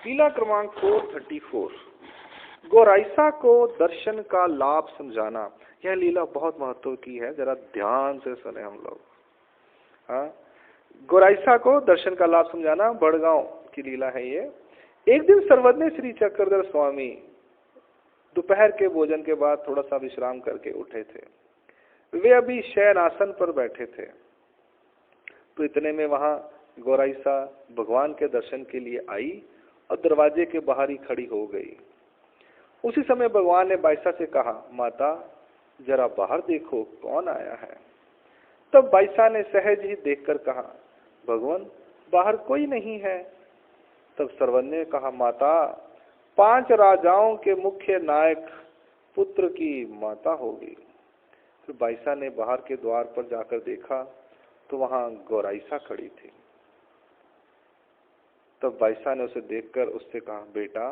लीला क्रमांक 434 गौराइसा को दर्शन का लाभ समझाना। यह लीला बहुत महत्व की है, जरा ध्यान से सुने हम लोग। हाँ, गौराइसा को दर्शन का लाभ समझाना बड़गांव की लीला है ये। एक दिन सर्वज्ञ श्री चक्रधर स्वामी दोपहर के भोजन के बाद थोड़ा सा विश्राम करके उठे थे। वे अभी शयन आसन पर बैठे थे, तो इतने में वहां गौराइसा भगवान के दर्शन के लिए आई और दरवाजे के बाहर ही खड़ी हो गई। उसी समय भगवान ने बाइसा से कहा, माता जरा बाहर देखो कौन आया है। तब बाइसा ने सहज ही देखकर कहा, भगवान बाहर कोई नहीं है। तब सर्वज्ञ ने कहा, माता 5 राजाओं के मुख्य नायक पुत्र की माता होगी। फिर बाइसा ने बाहर के द्वार पर जाकर देखा तो वहां गौराइसा खड़ी थी। तब बाइसा ने उसे देखकर उससे कहा, बेटा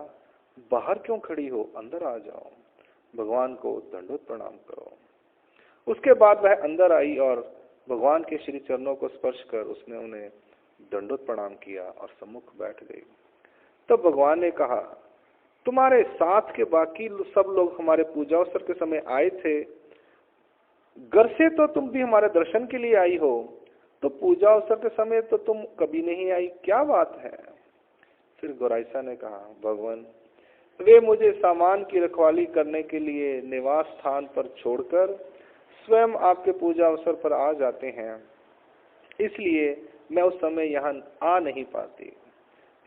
बाहर क्यों खड़ी हो, अंदर आ जाओ, भगवान को दंडवत प्रणाम करो। उसके बाद वह अंदर आई और भगवान के श्री चरणों को स्पर्श कर उसने उन्हें दंडवत प्रणाम किया और सम्मुख बैठ गई। तब भगवान ने कहा, तुम्हारे साथ के बाकी सब लोग हमारे पूजा अवसर के समय आए थे, घर से तो तुम भी हमारे दर्शन के लिए आई हो, तो पूजा अवसर के समय तो तुम कभी नहीं आई, क्या बात है। फिर गौराइसा ने कहा, भगवान वे मुझे सामान की रखवाली करने के लिए निवास स्थान पर छोड़कर स्वयं आपके पूजा अवसर पर आ जाते हैं, इसलिए मैं उस समय यहाँ आ नहीं पाती।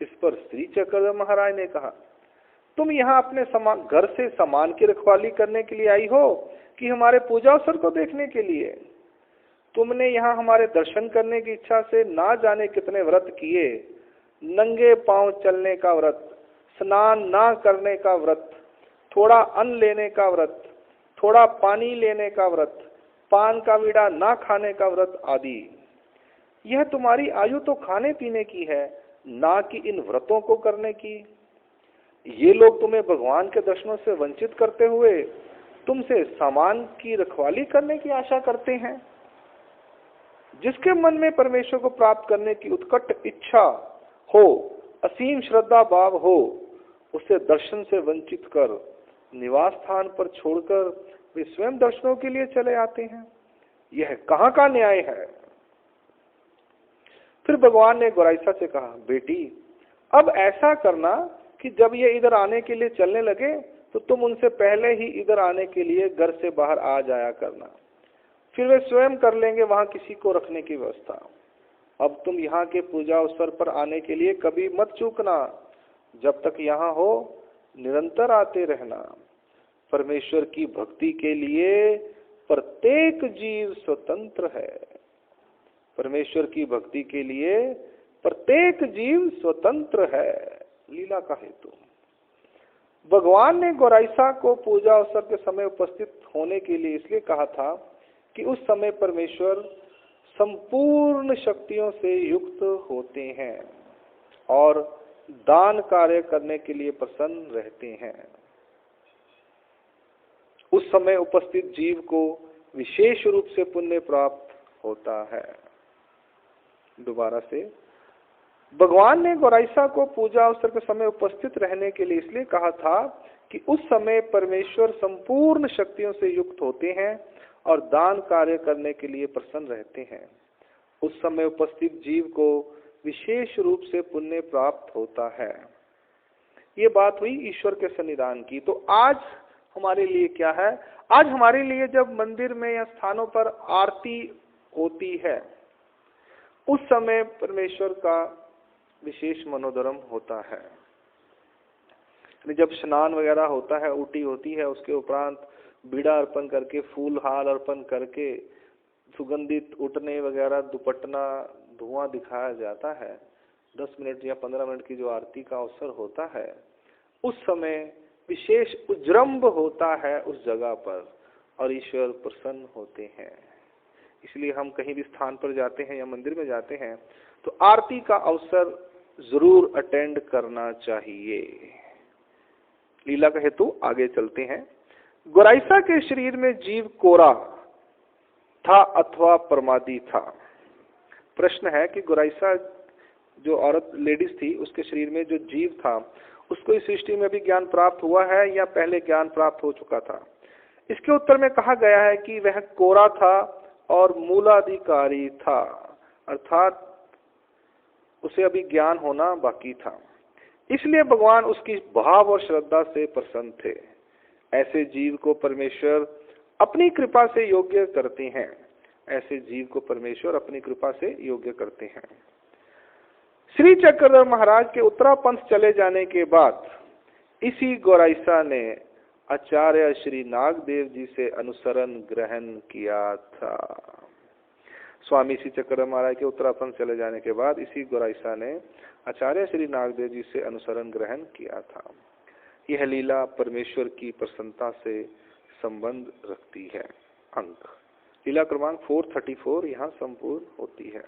इस पर श्री चक्रधर महाराज ने कहा, तुम यहाँ अपने घर से सामान की रखवाली करने के लिए आई हो कि हमारे पूजा अवसर को देखने के लिए। तुमने यहाँ हमारे दर्शन करने की इच्छा से ना जाने कितने व्रत किए, नंगे पांव चलने का व्रत, स्नान ना करने का व्रत, थोड़ा अन्न लेने का व्रत, थोड़ा पानी लेने का व्रत, पान का बीड़ा ना खाने का व्रत आदि। यह तुम्हारी आयु तो खाने पीने की है, ना कि इन व्रतों को करने की। ये लोग तुम्हें भगवान के दर्शनों से वंचित करते हुए तुमसे सामान की रखवाली करने की आशा करते हैं। जिसके मन में परमेश्वर को प्राप्त करने की उत्कट इच्छा हो, असीम श्रद्धा भाव हो, उसे दर्शन से वंचित कर निवास स्थान पर छोड़कर वे स्वयं दर्शनों के लिए चले आते हैं। यह कहाँ का न्याय है। फिर भगवान ने गौराइसा से कहा, बेटी अब ऐसा करना कि जब ये इधर आने के लिए चलने लगे तो तुम उनसे पहले ही इधर आने के लिए घर से बाहर आ जाया करना, फिर वे स्वयं कर लेंगे वहां किसी को रखने की व्यवस्था। अब तुम यहाँ के पूजा अवसर पर आने के लिए कभी मत चूकना, जब तक यहाँ हो निरंतर आते रहना। परमेश्वर की भक्ति के लिए प्रत्येक जीव स्वतंत्र है। परमेश्वर की भक्ति के लिए प्रत्येक जीव स्वतंत्र है। लीला का हेतु। भगवान ने गौराइसा को पूजा अवसर के समय उपस्थित होने के लिए इसलिए कहा था कि उस समय परमेश्वर संपूर्ण शक्तियों से युक्त होते हैं और दान कार्य करने के लिए प्रसन्न रहते हैं। उस समय उपस्थित जीव को विशेष रूप से पुण्य प्राप्त होता है। दोबारा से, भगवान ने गौराइसा को पूजा अवसर के समय उपस्थित रहने के लिए इसलिए कहा था कि उस समय परमेश्वर संपूर्ण शक्तियों से युक्त होते हैं और दान कार्य करने के लिए प्रसन्न रहते हैं। उस समय उपस्थित जीव को विशेष रूप से पुण्य प्राप्त होता है। ये बात हुई ईश्वर के सन्निधान की। तो आज हमारे लिए क्या है? आज हमारे लिए जब मंदिर में या स्थानों पर आरती होती है, उस समय परमेश्वर का विशेष मनोधर्म होता है। जब स्नान वगैरह होता है, ऊटी होती है, उसके उपरांत बीड़ा अर्पण करके, फूल हार अर्पण करके, सुगंधित उठने वगैरह, दुपटना, धुआं दिखाया जाता है। 10 मिनट या 15 मिनट की जो आरती का अवसर होता है, उस समय विशेष उज्जृंभ होता है उस जगह पर और ईश्वर प्रसन्न होते हैं। इसलिए हम कहीं भी स्थान पर जाते हैं या मंदिर में जाते हैं तो आरती का अवसर जरूर अटेंड करना चाहिए। लीला का हेतु आगे चलते हैं। गौराइसा के शरीर में जीव कोरा था अथवा प्रमादी था। प्रश्न है कि गौराइसा जो औरत लेडीज थी उसके शरीर में जो जीव था उसको इस सृष्टि में भी ज्ञान प्राप्त हुआ है या पहले ज्ञान प्राप्त हो चुका था? इसके उत्तर में कहा गया है कि वह कोरा था और मूलाधिकारी था, अर्थात उसे अभी ज्ञान होना बाकी था। इसलिए भगवान उसकी भाव और श्रद्धा से प्रसन्न थे। ऐसे जीव को परमेश्वर अपनी कृपा से योग्य करते हैं। ऐसे जीव को परमेश्वर अपनी कृपा से योग्य करते हैं। श्री चक्रधर महाराज के उत्तरा पंथ चले जाने के बाद इसी गौराइसा ने आचार्य श्री नागदेव जी से अनुसरण ग्रहण किया था। स्वामी श्री चक्रधर महाराज के उत्तराखंड चले जाने के बाद इसी गौराइसा ने आचार्य श्री नागदेव जी से अनुसरण ग्रहण किया था। यह लीला परमेश्वर की प्रसन्नता से संबंध रखती है। अंक लीला क्रमांक 434 यहाँ संपूर्ण होती है।